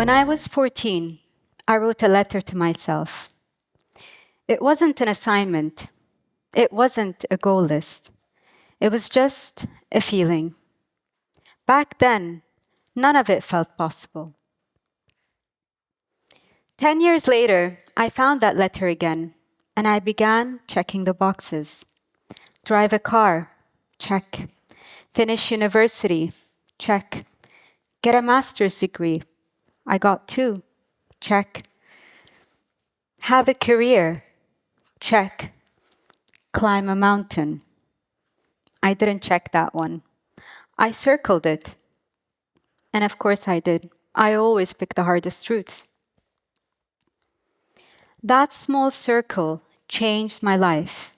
When I was 14, I wrote a letter to myself. It wasn't an assignment. It wasn't a goal list. It was just a feeling. Back then, none of it felt possible. 10 years later, I found that letter again, and I began checking the boxes. Drive a car, check. Finish university, check. Get a master's degree. I got 2, check. Have a career, check. Climb a mountain. I didn't check that one. I circled it. And of course I did. I always pick the hardest routes. That small circle changed my life.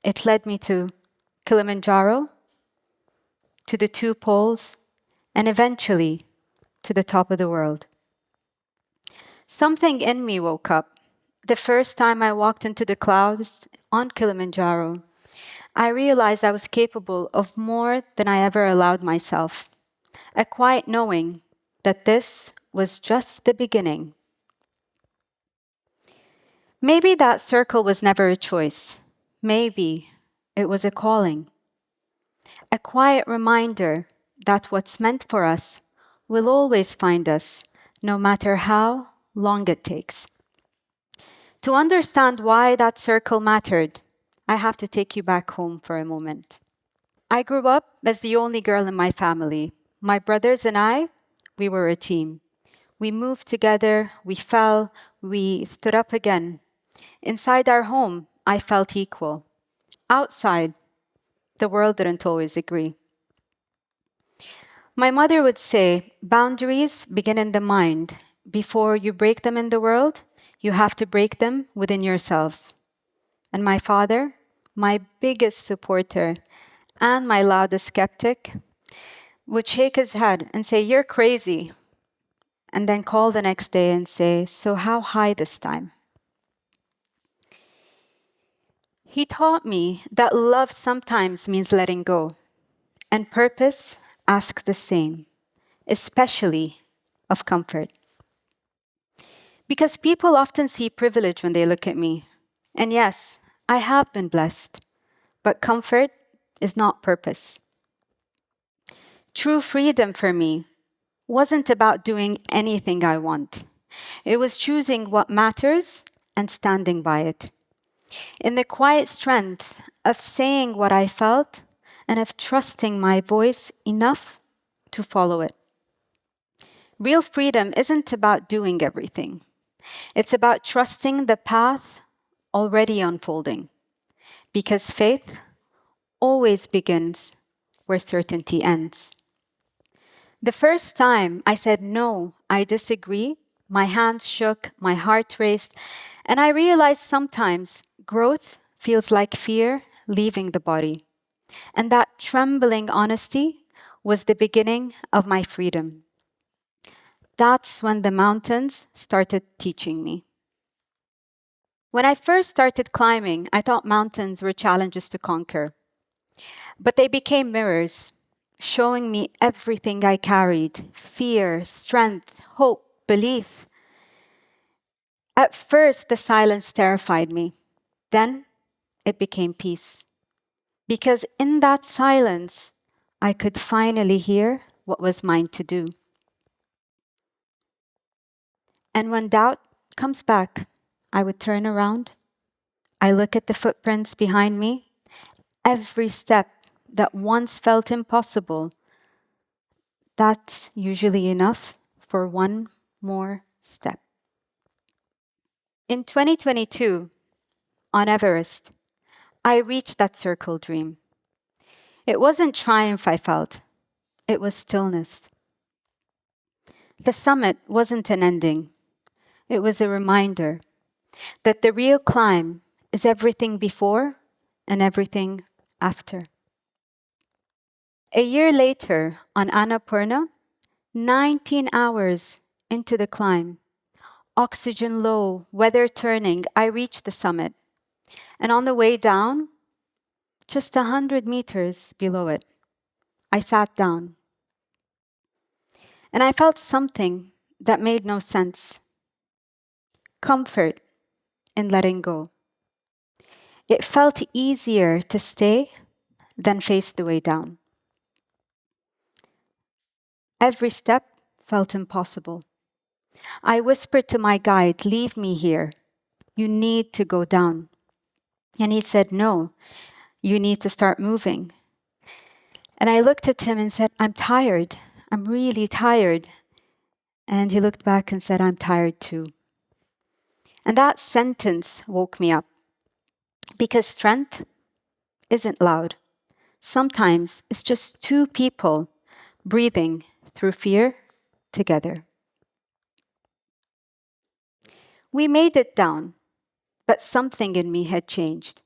It led me to Kilimanjaro, to the 2 poles, and eventually to the top of the world. Something in me woke up. The first time I walked into the clouds on Kilimanjaro, I realized I was capable of more than I ever allowed myself. A quiet knowing that this was just the beginning. Maybe that circle was never a choice. Maybe it was a calling. A quiet reminder that what's meant for us will always find us, no matter how long it takes. To understand why that circle mattered, I have to take you back home for a moment. I grew up as the only girl in my family. My brothers and I, we were a team. We moved together, we fell, we stood up again. Inside our home, I felt equal. Outside, the world didn't always agree. My mother would say, boundaries begin in the mind. Before you break them in the world, you have to break them within yourselves. And my father, my biggest supporter and my loudest skeptic, would shake his head and say, "You're crazy." And then call the next day and say, "So how high this time?" He taught me that love sometimes means letting go, and purpose asks the same, especially of comfort. Because people often see privilege when they look at me. And yes, I have been blessed, but comfort is not purpose. True freedom for me wasn't about doing anything I want. It was choosing what matters and standing by it. In the quiet strength of saying what I felt and of trusting my voice enough to follow it. Real freedom isn't about doing everything. It's about trusting the path already unfolding. Because faith always begins where certainty ends. The first time I said, "No, I disagree," my hands shook, my heart raced, and I realized sometimes growth feels like fear leaving the body. And that trembling honesty was the beginning of my freedom. That's when the mountains started teaching me. When I first started climbing, I thought mountains were challenges to conquer. But they became mirrors, showing me everything I carried: fear, strength, hope, belief. At first, the silence terrified me. Then it became peace. Because in that silence, I could finally hear what was mine to do. And when doubt comes back, I would turn around. I look at the footprints behind me. Every step that once felt impossible, that's usually enough for one more step. In 2022, on Everest, I reached that circle dream. It wasn't triumph I felt, it was stillness. The summit wasn't an ending, it was a reminder that the real climb is everything before and everything after. A year later, on Annapurna, 19 hours into the climb, oxygen low, weather turning, I reached the summit. And on the way down, just 100 meters below it, I sat down. And I felt something that made no sense, comfort in letting go. It felt easier to stay than face the way down. Every step felt impossible. I whispered to my guide, "Leave me here. You need to go down." And he said, "No, you need to start moving." And I looked at him and said, "I'm tired. I'm really tired." And he looked back and said, "I'm tired too." And that sentence woke me up because strength isn't loud. Sometimes it's just two people breathing through fear together. We made it down, but something in me had changed.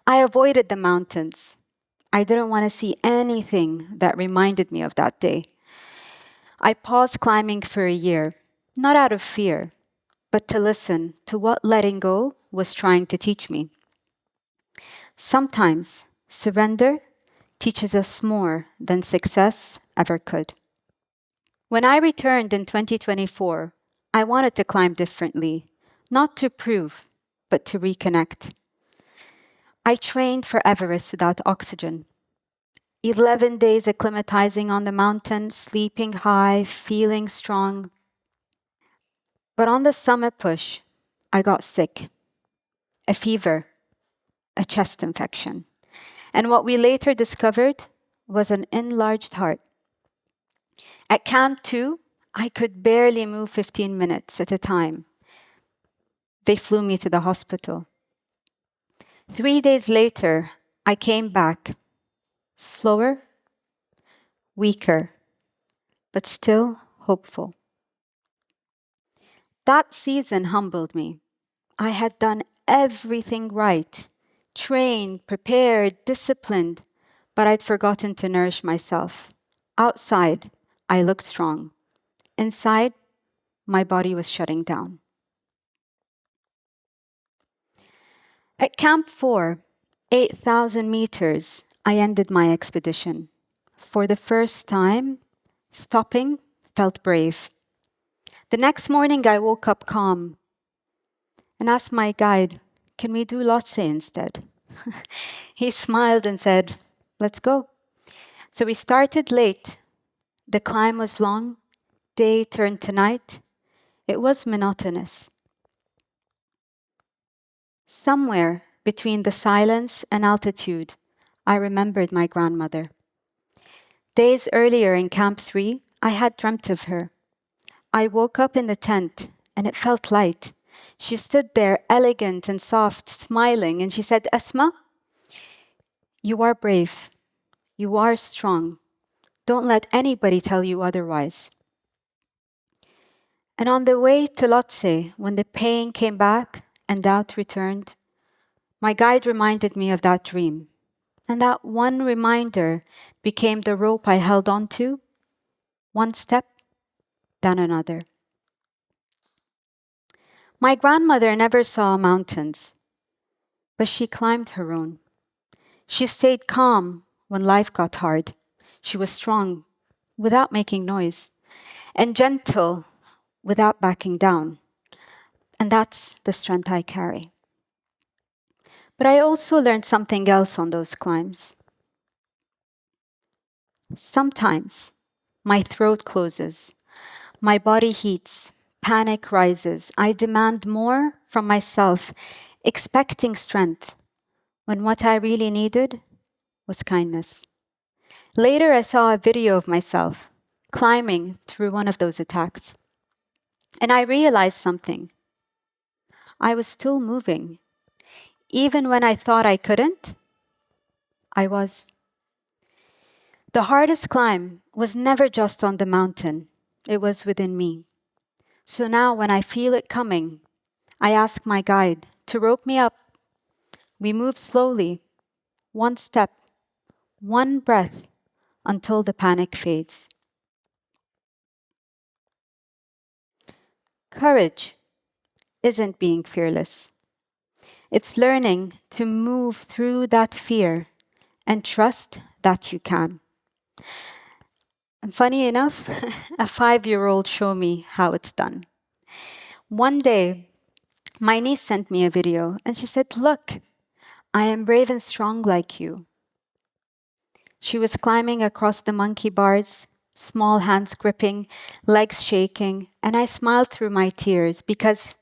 I avoided the mountains. I didn't want to see anything that reminded me of that day. I paused climbing for a year, not out of fear, but to listen to what letting go was trying to teach me. Sometimes surrender teaches us more than success ever could. When I returned in 2024, I wanted to climb differently, not to prove, but to reconnect. I trained for Everest without oxygen. 11 days acclimatizing on the mountain, sleeping high, feeling strong. But on the summit push, I got sick, a fever, a chest infection. And what we later discovered was an enlarged heart. At Camp 2, I could barely move 15 minutes at a time. They flew me to the hospital. 3 days later, I came back, slower, weaker, but still hopeful. That season humbled me. I had done everything right, trained, prepared, disciplined, but I'd forgotten to nourish myself. Outside, I looked strong. Inside, my body was shutting down. At Camp 4, 8,000 meters, I ended my expedition. For the first time, stopping felt brave. The next morning, I woke up calm and asked my guide, "Can we do Lhotse instead?" He smiled and said, "Let's go." So we started late. The climb was long. Day turned to night. It was monotonous. Somewhere between the silence and altitude, I remembered my grandmother. Days earlier in Camp 3, I had dreamt of her. I woke up in the tent and it felt light. She stood there, elegant and soft, smiling, and she said, "Asma, you are brave. You are strong. Don't let anybody tell you otherwise." And on the way to Lhotse, when the pain came back and doubt returned, my guide reminded me of that dream. And that one reminder became the rope I held on to, one step, then another. My grandmother never saw mountains, but she climbed her own. She stayed calm when life got hard. She was strong without making noise, and gentle without backing down. And that's the strength I carry. But I also learned something else on those climbs. Sometimes my throat closes, my body heats, panic rises. I demand more from myself, expecting strength, when what I really needed was kindness. Later, I saw a video of myself climbing through one of those attacks. And I realized something. I was still moving. Even when I thought I couldn't, I was. The hardest climb was never just on the mountain, it was within me. So now, when I feel it coming, I ask my guide to rope me up. We move slowly, one step, one breath, until the panic fades. Courage isn't being fearless. It's learning to move through that fear and trust that you can. And funny enough, a 5-year-old showed me how it's done. One day, my niece sent me a video and she said, "Look, I am brave and strong like you." She was climbing across the monkey bars, small hands gripping, legs shaking, and I smiled through my tears because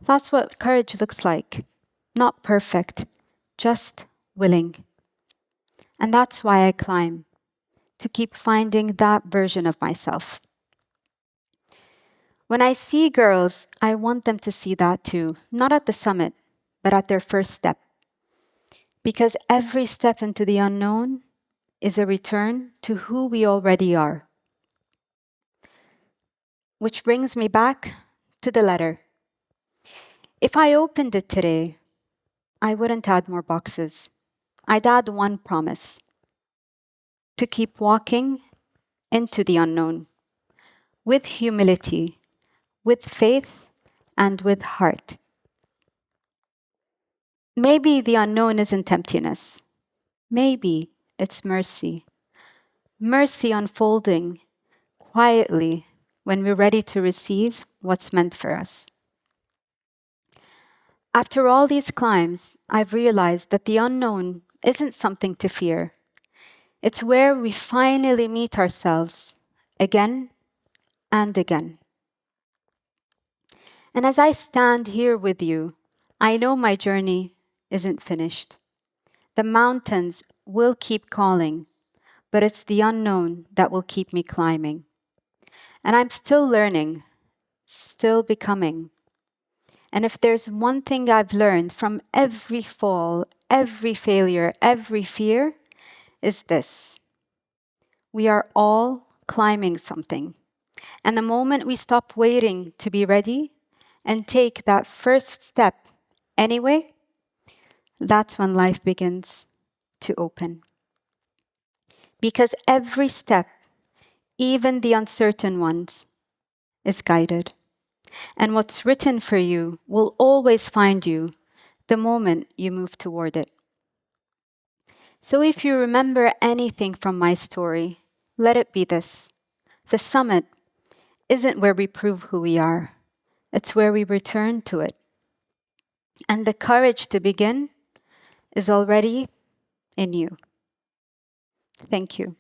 that's what courage looks like. Not perfect, just willing. And that's why I climb, to keep finding that version of myself. When I see girls, I want them to see that too, not at the summit, but at their first step. Because every step into the unknown is a return to who we already are. Which brings me back to the letter. If I opened it today, I wouldn't add more boxes. I'd add one promise: to keep walking into the unknown with humility, with faith, and with heart. Maybe the unknown isn't emptiness. Maybe it's mercy. Mercy unfolding quietly when we're ready to receive what's meant for us. After all these climbs, I've realized that the unknown isn't something to fear. It's where we finally meet ourselves again and again. And as I stand here with you, I know my journey isn't finished. The mountains will keep calling, but it's the unknown that will keep me climbing. And I'm still learning, still becoming. And if there's one thing I've learned from every fall, every failure, every fear, is this: we are all climbing something. And the moment we stop waiting to be ready and take that first step anyway, that's when life begins to open. Because every step, even the uncertain ones, is guided. And what's written for you will always find you the moment you move toward it. So if you remember anything from my story, let it be this: the summit isn't where we prove who we are, it's where we return to it. And the courage to begin is already in you. Thank you.